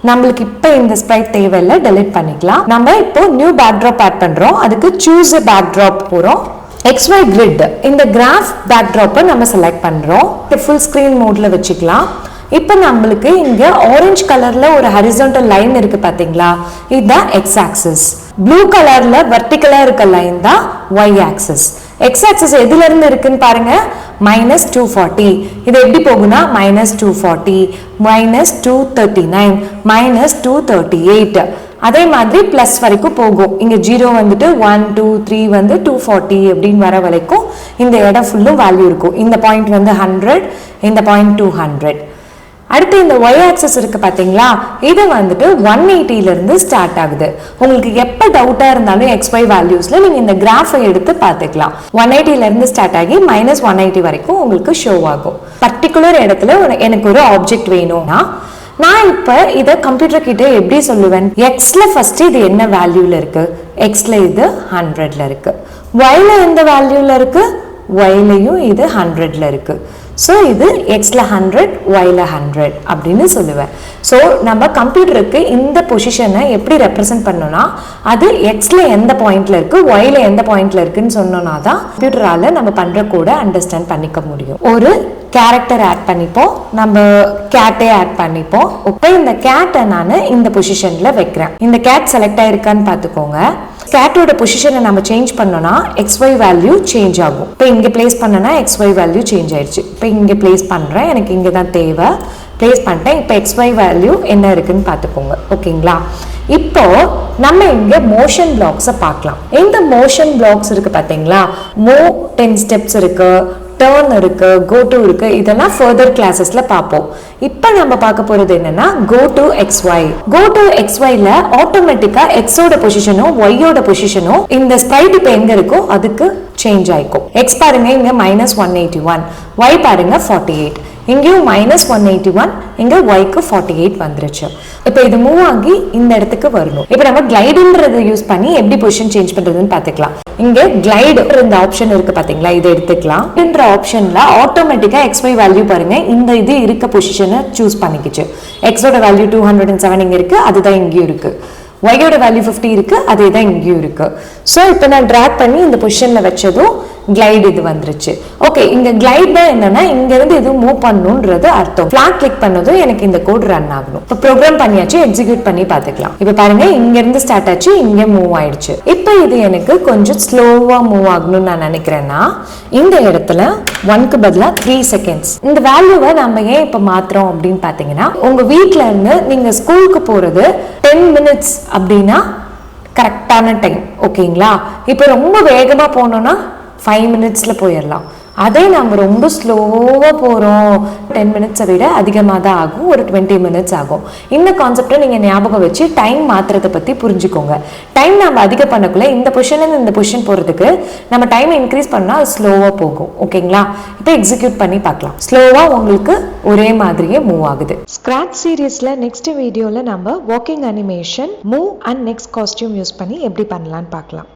நம்மளுக்கு இப்போ இந்த ஸ்ப்ரைட் தேவையில்லை, டெலிட் பண்ணிக்கலாம். நம்ம இப்போ நியூ பேக்ட்ராப் ஆட் பண்றோம். அதுக்கு சூஸ் a பேக்ட்ராப் போறோம். XY grid இந்த கிராஃப் பேக்ட்ராப்பை நம்ம செலக்ட் பண்றோம். ஃபுல் ஸ்கிரீன் மோட்ல வச்சுக்கலாம். இப்போ நம்மளுக்கு இங்க ஆரஞ்சு கலர்ல ஒரு ஹரிசாண்டல் லைன் இருக்கு பாத்தீங்களா, இதுதான் எக்ஸ் ஆக்சிஸ். ப்ளூ கலர்ல வெர்டிகலா இருக்க லைன் தான் ஒய் ஆக்சிஸ். எக்ஸ் ஆக்சிஸ் எதுல இருந்து இருக்குன்னு பாருங்க, -240. இது எப்படி போகுனா -240, -239, -238. அதே மாதிரி பிளஸ் வரைக்கும் போகும். இங்க 0 வந்துட்டு 1 2 3 வந்து 240 அப்படின்னு வர வரைக்கும் இந்த இடம் ஃபுல்லும் வேல்யூ இருக்கும். இந்த பாயிண்ட் வந்து 100, இந்த பாயிண்ட் 200. அடுத்து இந்த y ஆக்சிஸ் இருக்கு பாத்தீங்களா, இது வந்துட்டு 180ல இருந்து ஸ்டார்ட் ஆகுது. உங்களுக்கு எப்ப டவுட்டா இருந்தாலும் xy வேல்யூஸ்ல நீங்க இந்த கிராஃபை எடுத்து பார்த்துக்கலாம். 180ல இருந்து ஸ்டார்ட் ஆகி -180 வரைக்கும் உங்களுக்கு ஷோ ஆகும். பர்டிகுலர் இடத்துல எனக்கு ஒரு ஆப்ஜெக்ட் வேணும்னா நான் இப்ப இத கம்ப்யூட்டர் கிட்ட எப்படி சொல்லுவேன், எக்ஸ்ல ஃபர்ஸ்ட் இது என்ன வேல்யூல இருக்கு, எக்ஸ்ல இது 100ல இருக்கு. yல எந்த வேல்யூல இருக்கு, yலயும் இது 100ல இருக்கு. ஸோ இது எக்ஸ்ல 100, ஒய்ல 100 அப்படின்னு சொல்லுவேன். ஸோ நம்ம கம்ப்யூட்டருக்கு இந்த பொசிஷனை எப்படி ரெப்ரசென்ட் பண்ணோம்னா, அது எக்ஸ்ல எந்த பாயிண்ட்ல இருக்கு, ஒய்ல எந்த பாயிண்ட்ல இருக்குன்னு சொன்னோம்னா தான் கம்ப்யூட்டரால நம்ம பண்ற கூட அண்டர்ஸ்டாண்ட் பண்ணிக்க முடியும். ஒரு கேரக்டர் ஆட் பண்ணிப்போம், நம்ம கேட்டே ஆட் பண்ணிப்போம். இப்போ இந்த கேட்டை நான் இந்த பொசிஷன்ல வைக்கிறேன். இந்த கேட் செலக்ட் ஆயிருக்கான்னு பார்த்துக்கோங்க. கேட்டோட பொசிஷனை நம்ம சேஞ்ச் பண்ணோம்னா XY வேல்யூ சேஞ்ச் ஆகும். இப்போ இங்கே பிளேஸ் பண்ணனா XY வேல்யூ சேஞ்ச் ஆயிடுச்சு. இப்போ இங்கே பிளேஸ் பண்ணுறேன், எனக்கு இங்கே தான் தேவை, பிளேஸ் பண்ணிட்டேன். இப்போ XY வேல்யூ என்ன இருக்குன்னு பார்த்துக்கோங்க. ஓகேங்களா, இப்போ நம்ம இங்க மோஷன் பிளாக்ஸை பார்க்கலாம். இந்த மோஷன் பிளாக்ஸ் இருக்கு பார்த்தீங்களா, மூவ் 10 ஸ்டெப்ஸ் இருக்கு, டர்ன் இருக்கு, கோ டு இருக்கு. இதெல்லாம் ஃபர்தர் கிளாஸஸ்ல பார்ப்போம். இப்போ நம்ம பார்க்க போறது என்னன்னா go to XY. Go to XYல ஆட்டோமேட்டிக்கா எக்ஸோட பொசிஷனும் ஒய்யோட பொசிஷனும் இந்த ஸ்ப்ரைட் இப்போ எங்க இருக்கோ அதுக்கு சேஞ்ச் ஆயிக்கும். எக்ஸ் பாருங்க இங்க -181, ஒய் பாருங்க 48. இங்கேயும் -181, இங்க ஒய்க்கு 48 வந்துருச்சு. இப்போ இது மூவ் ஆகி இந்த இடத்துக்கு வரணும். இப்போ நம்ம கிளைடுன்றதை யூஸ் பண்ணி எப்படி பொசிஷன் சேஞ்ச் பண்றதுன்னு பார்த்துக்கலாம். இங்க கிளைடு இந்த ஆப்ஷன் இருக்கு பாத்தீங்களா, இதை எடுத்துக்கலாம். இந்த ஆப்ஷன்ல ஆட்டோமேட்டிக்கா XY வேல்யூ பாருங்க இந்த இது இருக்க பொசிஷனை சூஸ் பண்ணிக்கிச்சு. எக்ஸோட வேல்யூ 207 இங்க இருக்கு, அதுதான் இங்கேயும் இருக்கு. ஒய்யோட வேல்யூ 50 இருக்கு, அதே தான் இங்கேயும் இருக்கு. ஸோ இப்போ நான் ட்ராக் பண்ணி இந்த பொசிஷன்ல வச்சதும் கிளைட் இது வந்துருச்சு. ஓகே, இங்க கிளைட் தான் என்னன்னா இங்க இருந்து இது மூவ் பண்ணணும்ன்றது அர்த்தம். ஃபிளாக் கிளிக் பண்ணதும் எனக்கு இந்த கோட் ரன் ஆகணும். இப்போ ப்ரோக்ராம் பண்ணியாச்சு, எக்ஸிக்யூட் பண்ணி பார்த்துக்கலாம். இப்போ பாருங்க இங்க இருந்து ஸ்டார்ட் ஆச்சு, இங்க மூவ் ஆயிடுச்சு. இப்போ இது எனக்கு கொஞ்சம் ஸ்லோவா மூவ் ஆகணும்னு நான் நினைக்கிறேன்னா இந்த இடத்துல 1க்கு பதிலா 3 செகண்ட்ஸ். இந்த வேல்யூவை நம்ம ஏன் இப்போ மாத்துறோம் அப்படின்னு பாத்தீங்கன்னா, உங்க வீட்ல இருந்து நீங்க ஸ்கூலுக்கு போறது 10 மினிட்ஸ் அப்படின்னா கரெக்டான டைம். ஓகேங்களா, இப்போ ரொம்ப வேகமா போனோம்னா 5 மினிட்ஸ்ல போயிடலாம். அதே நம்ம ரொம்ப ஸ்லோவா போறோம் 10 மினிட்ஸை விட அதிகமாக தான் ஆகும், ஒரு 20 மினிட்ஸ் ஆகும். இந்த கான்செப்டை நீங்க ஞாபகம் வச்சு டைம் மாத்துறதை பத்தி புரிஞ்சுக்கோங்க. டைம் நம்ம அதிகம் பண்ணக்குள்ள இந்த பொசிஷன் இந்த பொசிஷன் போறதுக்கு நம்ம டைம் இன்க்ரீஸ் பண்ணா அது ஸ்லோவா போகும். ஓகேங்களா, இப்போ எக்ஸிக்யூட் பண்ணி பார்க்கலாம். ஸ்லோவா உங்களுக்கு ஒரே மாதிரியே மூவ் ஆகுது. ஸ்கிராட்ச் சீரீஸ்ல நெக்ஸ்ட் வீடியோல நம்ம walking animation, move and next costume use பண்ணி எப்படி பண்ணலாம்னு பார்க்கலாம்.